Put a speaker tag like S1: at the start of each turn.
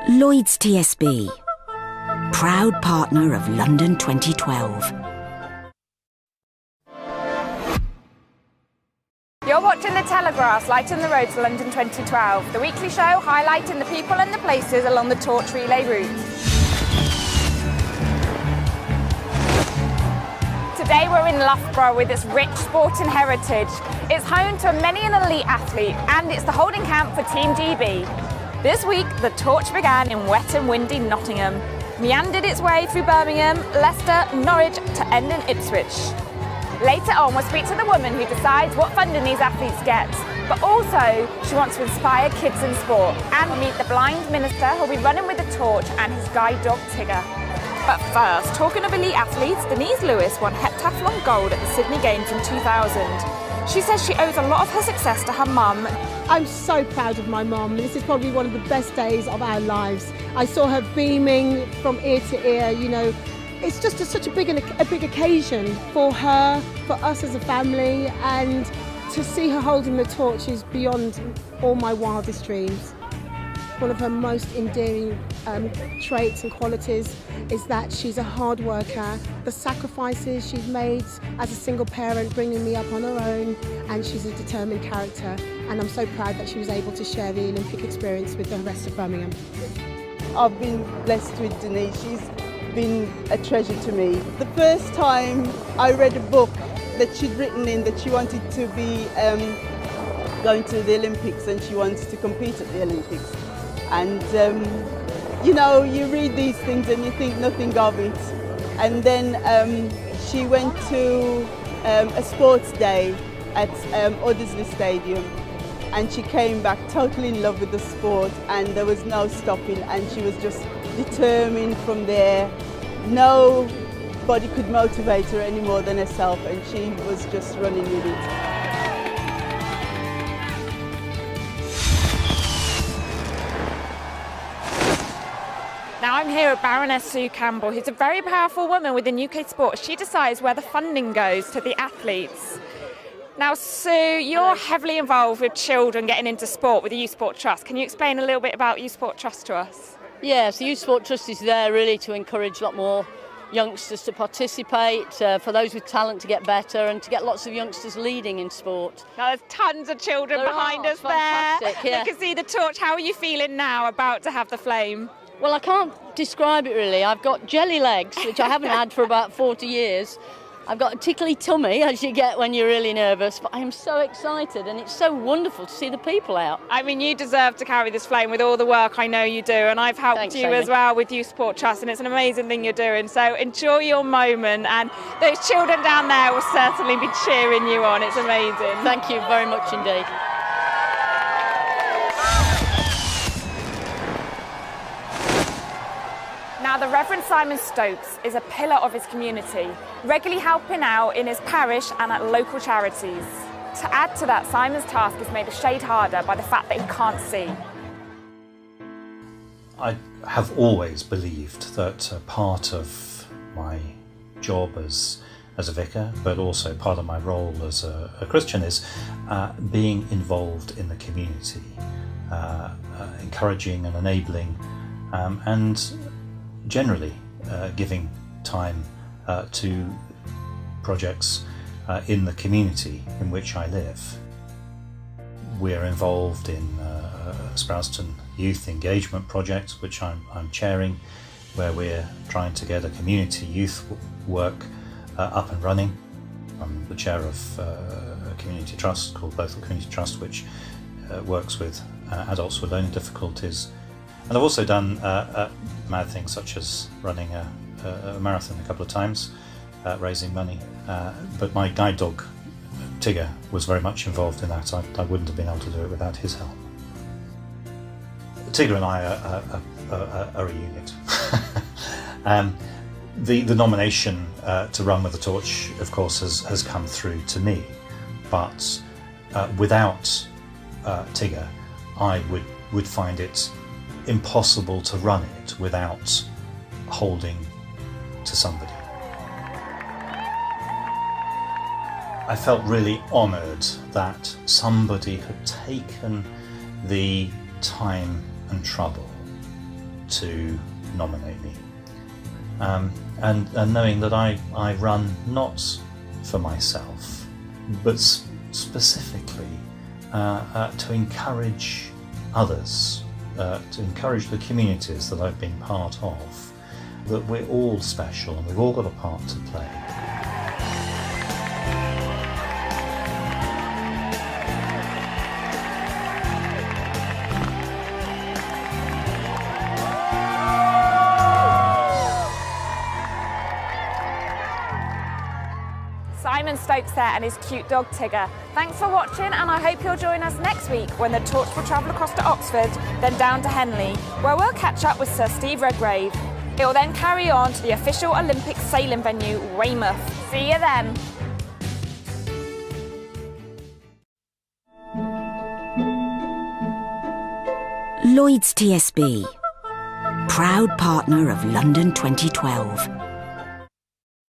S1: Lloyds TSB, proud partner of London 2012.
S2: You're watching The Telegraph's Lighting the Road to London 2012, the weekly show highlighting the people and the places along the torch relay route. Today we're in Loughborough with its rich sporting heritage. It's home to many an elite athlete and it's the holding camp for Team GB. This week the torch began in wet and windy Nottingham, meandered its way through Birmingham, Leicester, Norwich to end in Ipswich. Later on we'll speak to the woman who decides what funding these athletes get, but also she wants to inspire kids in sport and meet the blind minister who'll be running with the torch and his guide dog Tigger. But first, talking of elite athletes, Denise Lewis won heptathlon gold at the Sydney Games in 2000. She says she owes a lot of her success to her mum.
S3: I'm so proud of my mum. This is probably one of the best days of our lives. I saw her beaming from ear to ear, you know. It's just such a big occasion for her, for us as a family, and to see her holding the torch is beyond all my wildest dreams. One of her most endearing traits and qualities is that she's a hard worker. The sacrifices she's made as a single parent, bringing me up on her own, and she's a determined character. And I'm so proud that she was able to share the Olympic experience with the rest of Birmingham.
S4: I've been blessed with Denise. She's been a treasure to me. The first time I read a book that she'd written in that she wanted to be going to the Olympics and she wanted to compete at the Olympics. And you know, you read these things and you think nothing of it. And then she went to a sports day at Uddesley Stadium, and she came back totally in love with the sport, and there was no stopping, and she was just determined from there. Nobody could motivate her any more than herself, and she was just running with it.
S2: Now I'm here with Baroness Sue Campbell, who's a very powerful woman within UK sport. She decides where the funding goes to the athletes. Now Sue, you're heavily involved with children getting into sport with the Youth Sport Trust. Can you explain a little bit about Youth Sport Trust to us?
S5: Yes, the Youth Sport Trust is there really to encourage a lot more youngsters to participate, for those with talent to get better, and to get lots of youngsters leading in sport.
S2: Now there's tons of children behind us there.
S5: Yeah.
S2: You can see the torch. How are you feeling now about to have the flame?
S5: Well, I can't describe it really. I've got jelly legs, which I haven't had for about 40 years. I've got a tickly tummy, as you get when you're really nervous, but I am so excited, and it's so wonderful to see the people out.
S2: I mean, you deserve to carry this flame with all the work I know you do, and I've helped
S5: Thanks,
S2: you
S5: Amy.
S2: as well with Youth Sport Trust, and it's an amazing thing you're doing. So enjoy your moment, and those children down there will certainly be cheering you on. It's amazing.
S5: Thank you very much indeed.
S2: Now, the Reverend Simon Stokes is a pillar of his community, regularly helping out in his parish and at local charities. To add to that, Simon's task is made a shade harder by the fact that he can't see.
S6: I have always believed that part of my job as a vicar, but also part of my role as a Christian, is being involved in the community, encouraging and enabling, and generally giving time to projects in the community in which I live. We're involved in Sprowston Youth Engagement Project, which I'm chairing, where we're trying to get a community youth work up and running. I'm the chair of a community trust called Bothwell Community Trust, which works with adults with learning difficulties. And I've also done mad things such as running a marathon a couple of times, raising money. But my guide dog, Tigger, was very much involved in that. I wouldn't have been able to do it without his help. Tigger and I are a unit. The nomination to run with the torch, of course, has come through to me. But without Tigger, I would find it impossible to run it without holding to somebody. I felt really honoured that somebody had taken the time and trouble to nominate me. And knowing that I run not for myself, but specifically to encourage others, to encourage the communities that I've been part of, that we're all special and we've all got a part to play.
S2: Simon Stokes there and his cute dog Tigger. Thanks for watching, and I hope you'll join us next week when the torch will travel across to Oxford, then down to Henley, where we'll catch up with Sir Steve Redgrave. It will then carry on to the official Olympic sailing venue, Weymouth. See you then.
S1: Lloyds TSB, proud partner of London 2012.